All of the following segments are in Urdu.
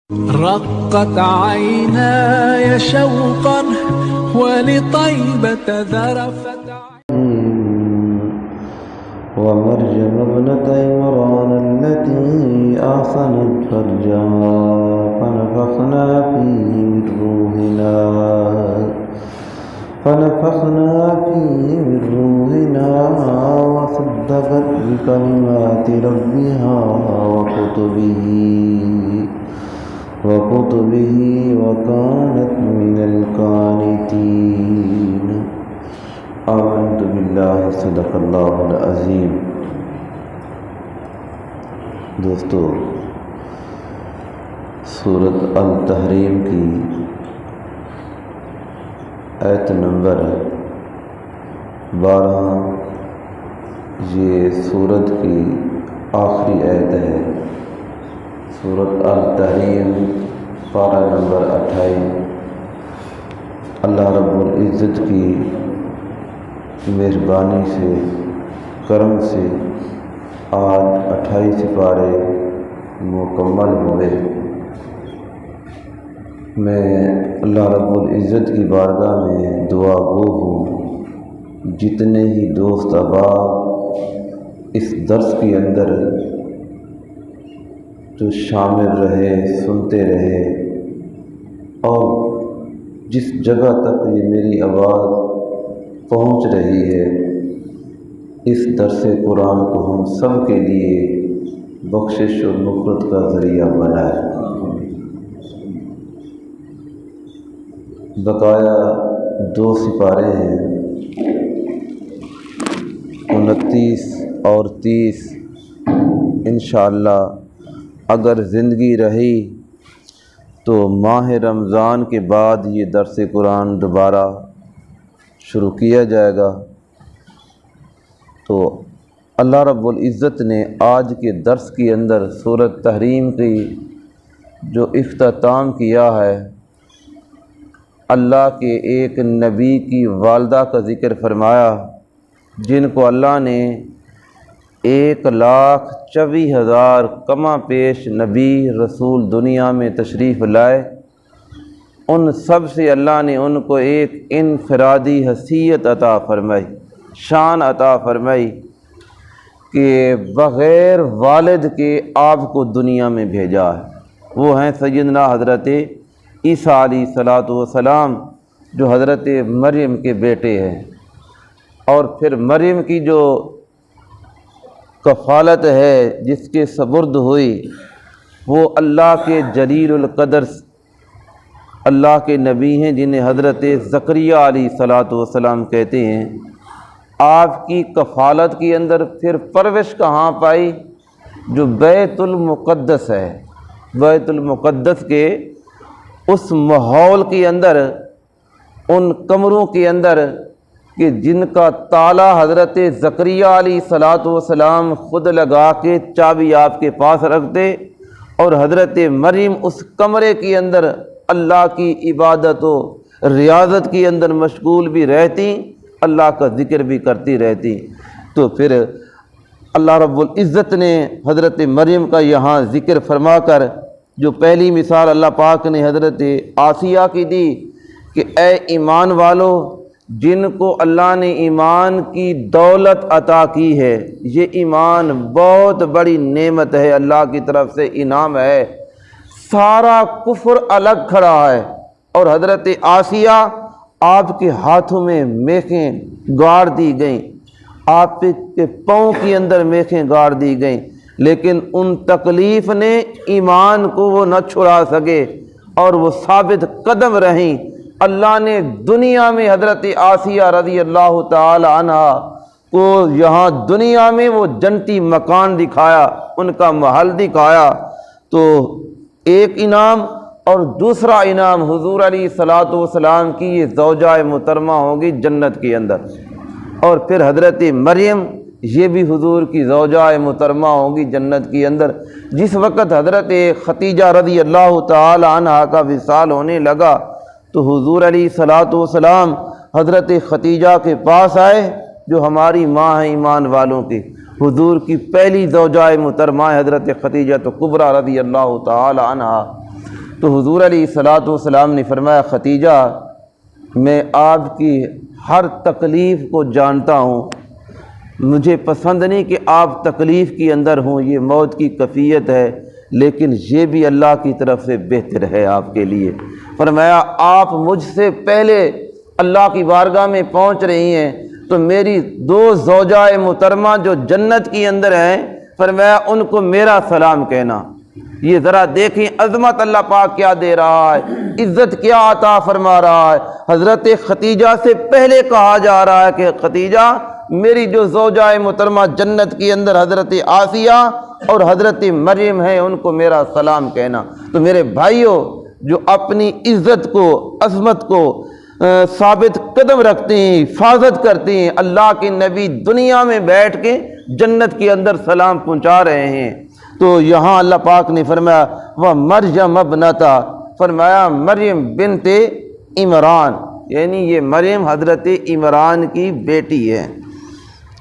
رقت عيناي شوقا ولطيبة ذرفت ومريم ابنة عمران التي أحصنت فرجها فنفخنا فيه من روحنا وصدقت بكلمات ربها وكتبه وكانت من القانتين آمنت باللہ صدق اللہ العظیم۔ دوستو، سورۃ التحریم کی آیت نمبر 12 یہ سورت کی آخری آیت ہے۔ سورۃ التحریم پارہ نمبر 28۔ اللہ رب العزت کی مہربانی سے، کرم سے آج 28 سپارے مکمل ہوئے۔ میں اللہ رب العزت کی بارگاہ میں دعا گو ہوں، جتنے ہی دوست احباب اس درس کے اندر جو شامل رہے، سنتے رہے، اور جس جگہ تک یہ میری آواز پہنچ رہی ہے، اس درس قرآن کو ہم سب کے لیے بخشش اور مغفرت کا ذریعہ بنائے۔ بقایا 2 سپارے ہیں، 29 اور 30۔ انشاءاللہ اگر زندگی رہی تو ماہ رمضان کے بعد یہ درس قرآن دوبارہ شروع کیا جائے گا۔ تو اللہ رب العزت نے آج کے درس کے اندر سورۃ تحریم کی جو اختتام کیا ہے، اللہ کے ایک نبی کی والدہ کا ذکر فرمایا، جن کو اللہ نے 1,24,000 کما پیش نبی رسول دنیا میں تشریف لائے، ان سب سے اللہ نے ان کو ایک انفرادی حیثیت عطا فرمائی، شان عطا فرمائی کہ بغیر والد کے آپ کو دنیا میں بھیجا ہے۔ وہ ہیں سیدنا حضرت عیسیٰ علیہ السلام، جو حضرت مریم کے بیٹے ہیں۔ اور پھر مریم کی جو کفالت ہے، جس کے سپرد ہوئی، وہ اللہ کے جلیل القدر اللہ کے نبی ہیں، جنہیں حضرت زکریا علیہ السلام کہتے ہیں۔ آپ کی کفالت کے اندر پھر پرورش کہاں پائی؟ جو بیت المقدس ہے، بیت المقدس کے اس ماحول کے اندر، ان کمروں کے اندر کہ جن کا تالا حضرت زکریا علیہ السلام خود لگا کے چابی آپ کے پاس رکھتے، اور حضرت مریم اس کمرے کے اندر اللہ کی عبادت و ریاضت کے اندر مشغول بھی رہتی، اللہ کا ذکر بھی کرتی رہتی۔ تو پھر اللہ رب العزت نے حضرت مریم کا یہاں ذکر فرما کر جو پہلی مثال اللہ پاک نے حضرت آسیہ کی دی کہ اے ایمان والو، جن کو اللہ نے ایمان کی دولت عطا کی ہے، یہ ایمان بہت بڑی نعمت ہے، اللہ کی طرف سے انعام ہے۔ سارا کفر الگ کھڑا ہے، اور حضرت آسیہ آپ کے ہاتھوں میں میخیں گاڑ دی گئیں، آپ کے پاؤں کے اندر میخیں گاڑ دی گئیں، لیکن ان تکلیف نے ایمان کو وہ نہ چھڑا سکے، اور وہ ثابت قدم رہیں۔ اللہ نے دنیا میں حضرت آسیہ رضی اللہ تعالی عنہ کو یہاں دنیا میں وہ جنتی مکان دکھایا، ان کا محل دکھایا۔ تو ایک انعام، اور دوسرا انعام حضور علیہ السلام کی یہ زوجہ محترمہ ہوگی جنت کے اندر، اور پھر حضرت مریم یہ بھی حضور کی زوجہ محترمہ ہوگی جنت کے اندر۔ جس وقت حضرت ختیجہ رضی اللہ تعالی عنہ کا وصال ہونے لگا تو حضور علیہ السلام حضرت ختیجہ کے پاس آئے، جو ہماری ماں ہیں ایمان والوں کی۔ حضور کی پہلی زوجہ محترمہ حضرت خدیجہ کبریٰ رضی اللہ تعالی عنہا، تو حضور علیہ الصلوۃ والسلام نے فرمایا ختیجہ میں آپ کی ہر تکلیف کو جانتا ہوں، مجھے پسند نہیں کہ آپ تکلیف کے اندر ہوں، یہ موت کی کیفیت ہے، لیکن یہ بھی اللہ کی طرف سے بہتر ہے آپ کے لیے۔ فرمایا آپ مجھ سے پہلے اللہ کی بارگاہ میں پہنچ رہی ہیں تو میری دو زوجہ محترمہ جو جنت کی اندر ہیں، فرمایا ان کو میرا سلام کہنا۔ یہ ذرا دیکھیں عظمت اللہ پاک کیا دے رہا ہے، عزت کیا عطا فرما رہا ہے۔ حضرت ختیجہ سے پہلے کہا جا رہا ہے کہ ختیجہ میری جو زوجہ محترمہ جنت کی اندر حضرت آسیہ اور حضرت مریم ہیں، ان کو میرا سلام کہنا۔ تو میرے بھائیوں، جو اپنی عزت کو، عظمت کو ثابت قدم رکھتے ہیں، حفاظت کرتے ہیں، اللہ کے نبی دنیا میں بیٹھ کے جنت کے اندر سلام پہنچا رہے ہیں۔ تو یہاں اللہ پاک نے فرمایا وہ مریم ابنتا، فرمایا مریم بنت عمران، یعنی یہ مریم حضرت عمران کی بیٹی ہے۔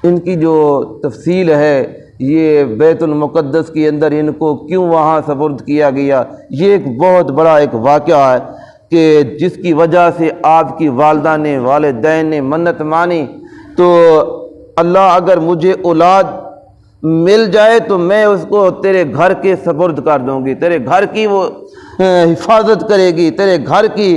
ان کی جو تفصیل ہے، یہ بیت المقدس کے اندر ان کو کیوں وہاں سپرد کیا گیا، یہ ایک بہت بڑا ایک واقعہ ہے کہ جس کی وجہ سے آپ کی والدہ نے، والدین نے منت مانی، تو اللہ اگر مجھے اولاد مل جائے تو میں اس کو تیرے گھر کے سپرد کر دوں گی، تیرے گھر کی وہ حفاظت کرے گی، تیرے گھر کی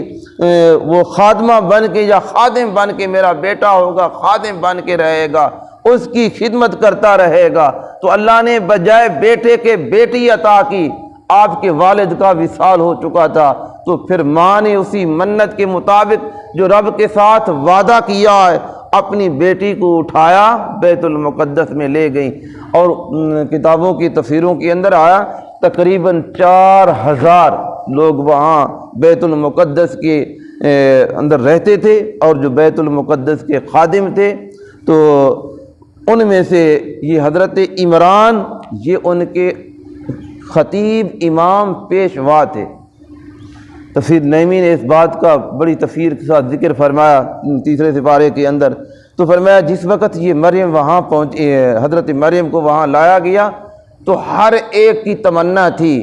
وہ خادمہ بن کے یا خادم بن کے، میرا بیٹا ہوگا خادم بن کے رہے گا، اس کی خدمت کرتا رہے گا۔ تو اللہ نے بجائے بیٹے کے بیٹی عطا کی، آپ کے والد کا وصال ہو چکا تھا، تو پھر ماں نے اسی منت کے مطابق جو رب کے ساتھ وعدہ کیا ہے، اپنی بیٹی کو اٹھایا بیت المقدس میں لے گئیں، اور کتابوں کی تفسیروں کے اندر آیا تقریباً 4000 لوگ وہاں بیت المقدس کے اندر رہتے تھے، اور جو بیت المقدس کے خادم تھے، تو ان میں سے یہ حضرت عمران یہ ان کے خطیب امام پیشوا تھے۔ تفسیر نعیمی نے اس بات کا بڑی تفسیر کے ساتھ ذکر فرمایا 3 سپارے کے اندر، تو فرمایا جس وقت یہ مریم وہاں پہنچی، حضرت مریم کو وہاں لایا گیا، تو ہر ایک کی تمنا تھی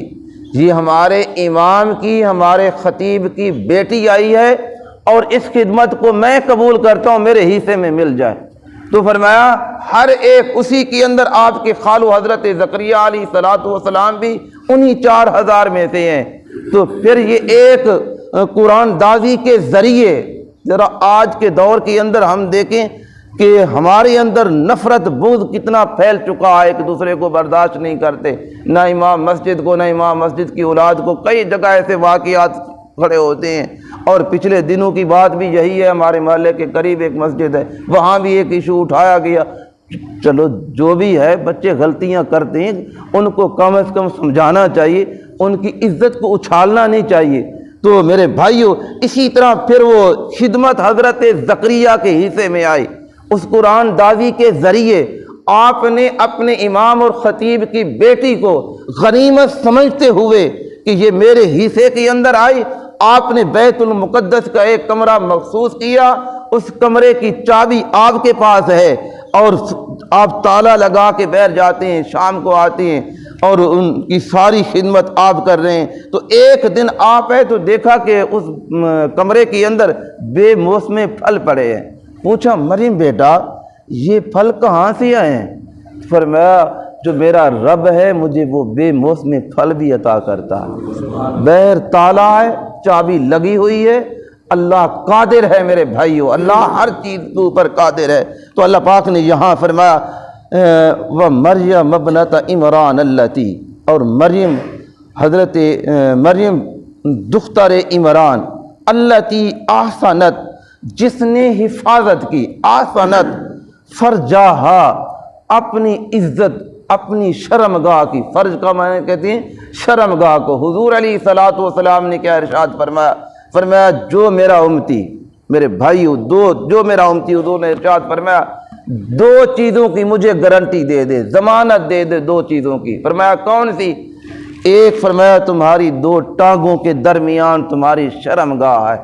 یہ ہمارے امام کی، ہمارے خطیب کی بیٹی آئی ہے، اور اس خدمت کو میں قبول کرتا ہوں، میرے حصے میں مل جائے۔ تو فرمایا ہر ایک اسی کے اندر آپ کے خالو حضرت زکریا علیہ الصلوۃ والسلام بھی انہی 4000 میں سے ہیں۔ تو پھر یہ ایک قرآن دازی کے ذریعے، ذرا آج کے دور کے اندر ہم دیکھیں کہ ہمارے اندر نفرت بغض کتنا پھیل چکا ہے، ایک دوسرے کو برداشت نہیں کرتے، نہ امام مسجد کو، نہ امام مسجد کی اولاد کو، کئی جگہ ایسے واقعات کھڑے ہوتے ہیں۔ اور پچھلے دنوں کی بات بھی یہی ہے، ہمارے محلے کے قریب ایک مسجد ہے، وہاں بھی ایک ایشو اٹھایا گیا۔ چلو جو بھی ہے، بچے غلطیاں کرتے ہیں، ان کو کم از کم سمجھانا چاہیے، ان کی عزت کو اچھالنا نہیں چاہیے۔ تو میرے بھائیوں، اسی طرح پھر وہ خدمت حضرت زکریا کے حصے میں آئی، اس قرآن دازی کے ذریعے آپ نے اپنے امام اور خطیب کی بیٹی کو غنیمت سمجھتے ہوئے کہ یہ میرے حصے کے اندر آئی، آپ نے بیت المقدس کا ایک کمرہ مخصوص کیا، اس کمرے کی چابی آپ کے پاس ہے، اور آپ تالا لگا کے بیٹھ جاتے ہیں، شام کو آتے ہیں اور ان کی ساری خدمت آپ کر رہے ہیں۔ تو ایک دن آپ ہے تو دیکھا کہ اس کمرے کے اندر بے موسمے پھل پڑے ہیں۔ پوچھا مریم بیٹا یہ پھل کہاں سے آئے ہیں؟ فرمایا جو میرا رب ہے مجھے وہ بے موسمی پھل بھی عطا کرتا ہے، بہر تالا ہے، چابی لگی ہوئی ہے، اللہ قادر ہے میرے بھائیو، اللہ ہر چیز کے اوپر قادر ہے۔ تو اللہ پاک نے یہاں فرمایا وَمَرْيَمَ ابْنَتَ عِمْرَانَ الَّتِي، اور مریم حضرت مریم دختر عمران، الَّتِي احسنت، جس نے حفاظت کی، احسنت فرجہا، اپنی عزت، اپنی شرمگاہ کی، فرج کا معنی کہتے ہیں شرمگاہ کو۔ حضور علیہ الصلوۃ والسلام نے کیا ارشاد فرمایا؟ فرمایا جو میرا امتی، میرے بھائیو، جو میرا امتی، حضور نے ارشاد فرمایا 2 چیزوں کی مجھے گارنٹی دے دے، ضمانت دے دے 2 چیزوں کی۔ فرمایا کون سی؟ ایک فرمایا تمہاری 2 ٹانگوں کے درمیان تمہاری شرمگاہ ہے،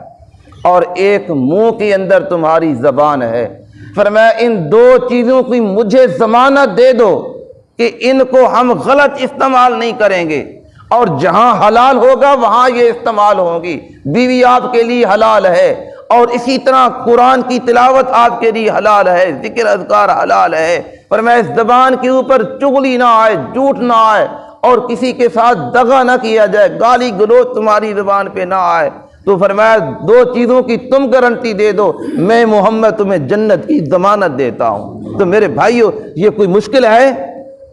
اور ایک منہ کے اندر تمہاری زبان ہے۔ فرمایا ان 2 چیزوں کی مجھے ضمانت دے دو کہ ان کو ہم غلط استعمال نہیں کریں گے، اور جہاں حلال ہوگا وہاں یہ استعمال ہوگی۔ بیوی آپ کے لیے حلال ہے، اور اسی طرح قرآن کی تلاوت آپ کے لیے حلال ہے، ذکر اذکار حلال ہے۔ فرمایا اس زبان کے اوپر چغلی نہ آئے، جھوٹ نہ آئے، اور کسی کے ساتھ دغا نہ کیا جائے، گالی گلوچ تمہاری زبان پہ نہ آئے۔ تو فرمایا دو چیزوں کی تم گارنٹی دے دو، میں محمد تمہیں جنت کی ضمانت دیتا ہوں۔ تو میرے بھائیو، یہ کوئی مشکل ہے؟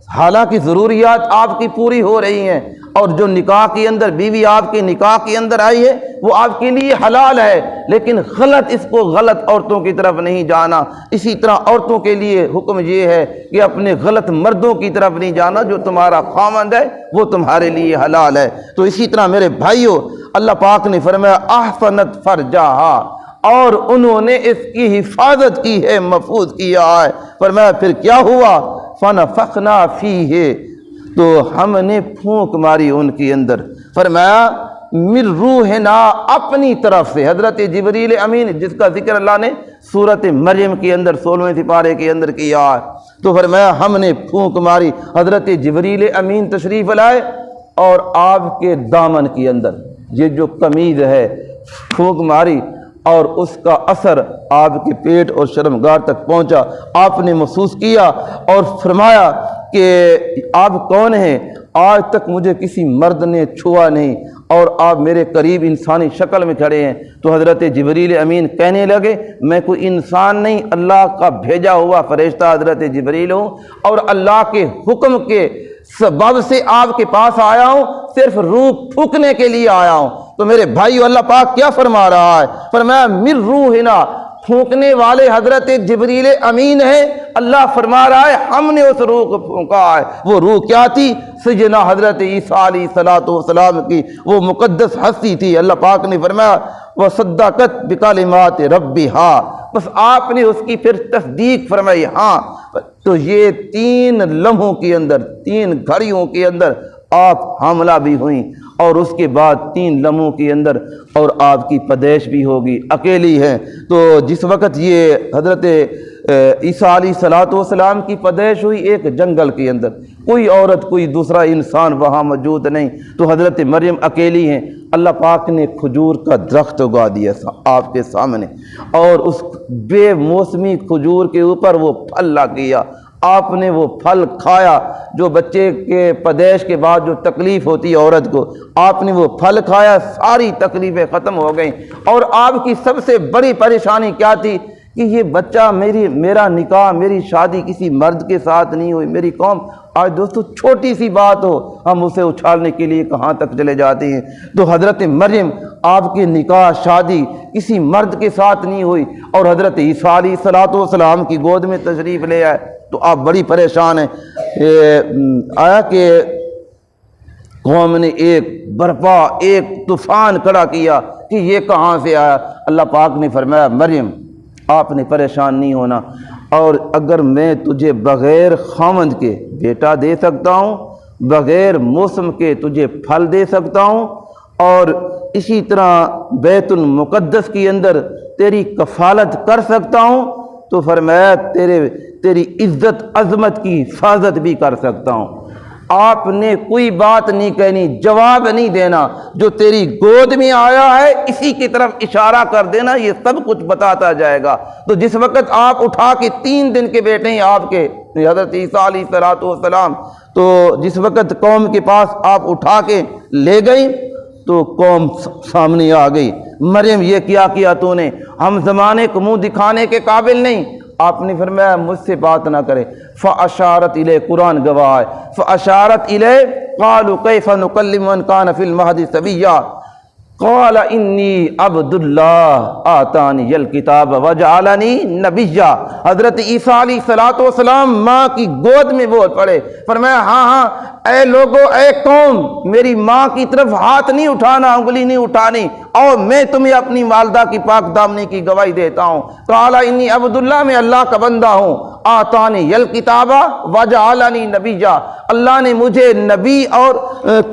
حالانکہ ضروریات آپ کی پوری ہو رہی ہیں، اور جو نکاح کے اندر بیوی آپ کے نکاح کے اندر آئی ہے وہ آپ کے لیے حلال ہے، لیکن غلط اس کو غلط عورتوں کی طرف نہیں جانا۔ اسی طرح عورتوں کے لیے حکم یہ ہے کہ اپنے غلط مردوں کی طرف نہیں جانا، جو تمہارا خامند ہے وہ تمہارے لیے حلال ہے۔ تو اسی طرح میرے بھائیو، اللہ پاک نے فرمایا احسنت فرجہا، اور انہوں نے اس کی حفاظت کی ہے، محفوظ کیا ہے۔ فرمایا پھر کیا ہوا؟ فنفخنا فیہ، تو ہم نے پھونک ماری ان کے اندر۔ فرمایا من روحنا، اپنی طرف سے، حضرت جبریل امین جس کا ذکر اللہ نے سورۃ مریم کے اندر 16ویں سپارے کے اندر کیا ہے، تو فرمایا ہم نے پھونک ماری، حضرت جبریل امین تشریف لائے اور آپ کے دامن کے اندر یہ جو قمیض ہے پھونک ماری، اور اس کا اثر آپ کے پیٹ اور شرمگار تک پہنچا۔ آپ نے محسوس کیا اور فرمایا کہ آپ کون ہیں؟ آج تک مجھے کسی مرد نے چھوا نہیں، اور آپ میرے قریب انسانی شکل میں کھڑے ہیں۔ تو حضرت جبریل امین کہنے لگے میں کوئی انسان نہیں، اللہ کا بھیجا ہوا فرشتہ حضرت جبریل ہوں، اور اللہ کے حکم کے سبب سے آپ کے پاس آیا ہوں، صرف روح پھونکنے کے لیے آیا ہوں۔ تو میرے بھائیو، اللہ پاک کیا فرما رہا ہے؟ فرمایا من روحنا، پھونکنے والے حضرت جبریل امین ہے۔ اللہ فرما رہا ہے ہم نے اس روح کو پھونکا ہے۔ وہ روح کیا تھی؟ سیدنا حضرت عیسیٰ علیہ السلام کی وہ مقدس ہستی تھی۔ اللہ پاک نے فرمایا وصدقت بکلمات ربہا، بس آپ نے اس کی پھر تصدیق فرمائی۔ ہاں، تو یہ 3 لمحوں کے اندر، 3 گھڑیوں کے اندر آپ حاملہ بھی ہوئیں، اور اس کے بعد 3 لمحوں کے اندر اور آپ کی پیدائش بھی ہوگی، اکیلی ہیں۔ تو جس وقت یہ حضرت عیسیٰ علیہ السلام کی پیدائش ہوئی ایک جنگل کے اندر، کوئی عورت کوئی دوسرا انسان وہاں موجود نہیں، تو حضرت مریم اکیلی ہیں۔ اللہ پاک نے کھجور کا درخت اگا دیا آپ کے سامنے، اور اس بے موسمی کھجور کے اوپر وہ پھل لگ گیا۔ آپ نے وہ پھل کھایا، جو بچے کے پیدائش کے بعد جو تکلیف ہوتی ہے عورت کو، آپ نے وہ پھل کھایا، ساری تکلیفیں ختم ہو گئیں۔ اور آپ کی سب سے بڑی پریشانی کیا تھی کہ یہ بچہ میرا نکاح، میری شادی کسی مرد کے ساتھ نہیں ہوئی۔ میری قوم آج دوستو چھوٹی سی بات ہو ہم اسے اچھالنے کے لیے کہاں تک چلے جاتے ہیں۔ تو حضرت مریم آپ کی نکاح شادی کسی مرد کے ساتھ نہیں ہوئی، اور حضرت عیسیٰ علیہ السلام کی گود میں تشریف لے آئے، تو آپ بڑی پریشان ہیں۔ آیا کہ قوم نے ایک طوفان کھڑا کیا کہ یہ کہاں سے آیا۔ اللہ پاک نے فرمایا مریم آپ نے پریشان نہیں ہونا، اور اگر میں تجھے بغیر خامند کے بیٹا دے سکتا ہوں، بغیر موسم کے تجھے پھل دے سکتا ہوں، اور اسی طرح بیت المقدس کی اندر تیری کفالت کر سکتا ہوں، تو فرمایا تیری عزت عظمت کی حفاظت بھی کر سکتا ہوں۔ آپ نے کوئی بات نہیں کہنی، جواب نہیں دینا، جو تیری گود میں آیا ہے اسی کی طرف اشارہ کر دینا، یہ سب کچھ بتاتا جائے گا۔ تو جس وقت آپ اٹھا کے 3 دن کے بیٹے ہیں آپ کے حضرت عیسیٰ علیہ السلام، تو جس وقت قوم کے پاس آپ اٹھا کے لے گئی تو قوم سامنے آ گئی، مریم یہ کیا کیا تو نے؟ ہم زمانے کو منہ دکھانے کے قابل نہیں۔ آپ نے فرمایا مجھ سے بات نہ کرے۔ فاشارت الیہ، قرآن گواہ ہے، فاشارت الیہ قالوا کیف نکلم من کان فی المہد صبیا قال انی عبد اللہ آتانی الکتاب وجعلنی نبیا۔ حضرت عیسیٰ علیہ السلام ماں کی گود میں بول پڑے، فرمایا ہاں اے لوگو، اے قوم، میری ماں کی طرف ہاتھ نہیں اٹھانا، انگلی نہیں اٹھانی، اور میں تمہیں اپنی والدہ کی پاک دامنی کی گواہی دیتا ہوں۔ قال انی عبد اللہ، میں اللہ کا بندہ ہوں، آتانی الکتاب وجعلنی نبیا، اللہ نے مجھے نبی اور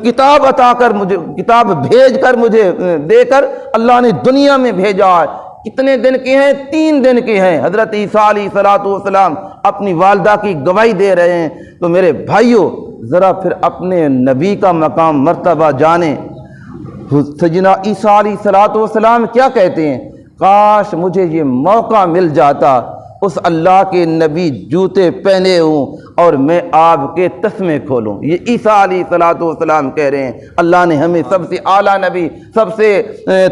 کتاب عطا کر، مجھے کتاب بھیج کر، مجھے دے کر اللہ نے دنیا میں بھیجا ہے۔ کتنے دن کے ہیں؟ 3 دن کے ہیں۔ حضرت عیسیٰ علیہ السلام اپنی والدہ کی گواہی دے رہے ہیں۔ تو میرے بھائیوں، ذرا پھر اپنے نبی کا مقام مرتبہ جانیں۔ سیدنا عیسیٰ علیہ الصلوۃ والسلام کیا کہتے ہیں؟ کاش مجھے یہ موقع مل جاتا، اس اللہ کے نبی جوتے پہنے ہوں اور میں آپ کے تسمے کھولوں۔ یہ عیسیٰ علیہ الصلوۃ والسلام کہہ رہے ہیں اللہ نے ہمیں سب سے اعلیٰ نبی، سب سے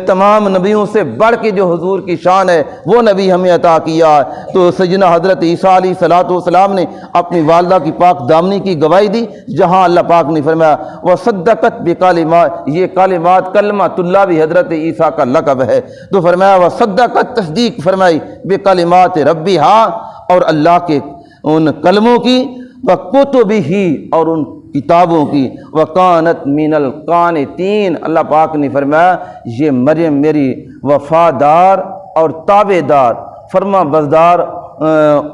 تمام نبیوں سے بڑھ کے جو حضور کی شان ہے وہ نبی ہمیں عطا کیا۔ تو سیدنا حضرت عیسیٰ علیہ الصلوۃ والسلام نے اپنی والدہ کی پاک دامنی کی گواہی دی، جہاں اللہ پاک نے فرمایا وصدقت بکلمات، یہ کلمات کلمۃ اللہ بھی حضرت عیسیٰ کا لقب ہے، تو فرمایا وصدقت، تصدیق فرمائی، بکلمات ربی، ہاں اور اللہ کے ان کلموں کی، وکتبہ اور ان کتابوں کی، وکانت من القانتین، اللہ پاک نے فرمایا یہ مریم میری وفادار اور تابع دار، فرما بردار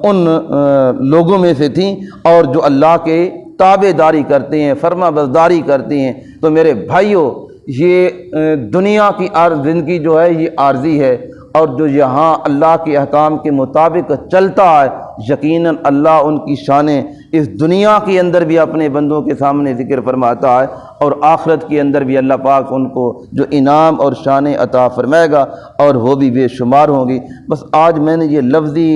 ان لوگوں میں سے تھیں اور جو اللہ کے تابع داری کرتے ہیں، فرما برداری کرتے ہیں۔ تو میرے بھائیوں، یہ دنیا کی زندگی جو ہے یہ عارضی ہے، اور جو یہاں اللہ کے احکام کے مطابق چلتا ہے یقیناً اللہ ان کی شانیں اس دنیا کے اندر بھی اپنے بندوں کے سامنے ذکر فرماتا ہے، اور آخرت کے اندر بھی اللہ پاک ان کو جو انعام اور شانیں عطا فرمائے گا، اور وہ بھی بے شمار ہوں گی۔ بس آج میں نے یہ لفظی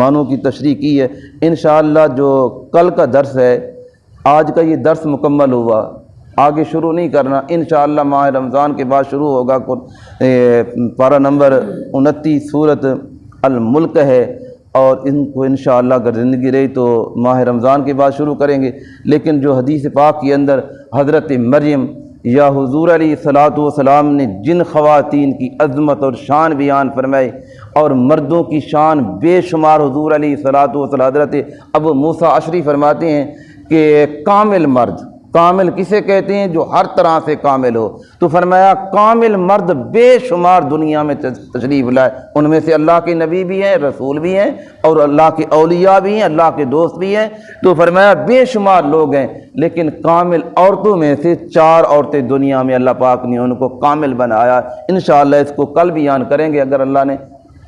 معنوں کی تشریح کی ہے، انشاءاللہ جو کل کا درس ہے، آج کا یہ درس مکمل ہوا، آگے شروع نہیں کرنا، انشاءاللہ ماہ رمضان کے بعد شروع ہوگا۔ پارہ نمبر 29 سورۃ الملک ہے، اور ان کو انشاءاللہ اگر زندگی رہی تو ماہ رمضان کے بعد شروع کریں گے۔ لیکن جو حدیث پاک کے اندر حضرت مریم یا حضور علیہ الصلوۃ والسلام نے جن خواتین کی عظمت اور شان بیان فرمائی، اور مردوں کی شان بے شمار، حضور علیہ الصلوۃ والسلام حضرت ابو موسیٰ اشعری فرماتے ہیں کہ کامل مرد، کامل کسے کہتے ہیں؟ جو ہر طرح سے کامل ہو۔ تو فرمایا کامل مرد بے شمار دنیا میں تشریف لائے، ان میں سے اللہ کے نبی بھی ہیں، رسول بھی ہیں، اور اللہ کے اولیاء بھی ہیں، اللہ کے دوست بھی ہیں۔ تو فرمایا بے شمار لوگ ہیں، لیکن کامل عورتوں میں سے 4 عورتیں دنیا میں اللہ پاک نے ان کو کامل بنایا۔ انشاءاللہ اس کو کل بیان کریں گے اگر اللہ نے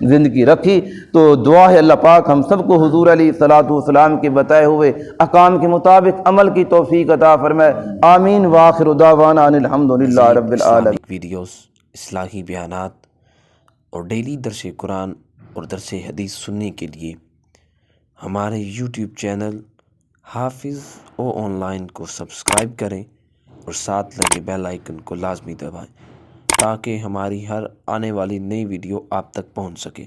زندگی رکھی تو۔ دعا ہے اللہ پاک ہم سب کو حضور علیہ الصلوۃ والسلام کے بتائے ہوئے احکام کے مطابق عمل کی توفیق عطا فرمائے، آمین۔ وآخر دعوانا ان الحمدللہ رب العالمین۔ ویڈیوز، اصلاحی بیانات اور ڈیلی درس قرآن اور درس حدیث سننے کے لیے ہمارے یوٹیوب چینل حافظ آن لائن کو سبسکرائب کریں، اور ساتھ لگے بیل آئیکن کو لازمی دبائیں تاکہ ہماری ہر آنے والی نئی ویڈیو آپ تک پہنچ سکے۔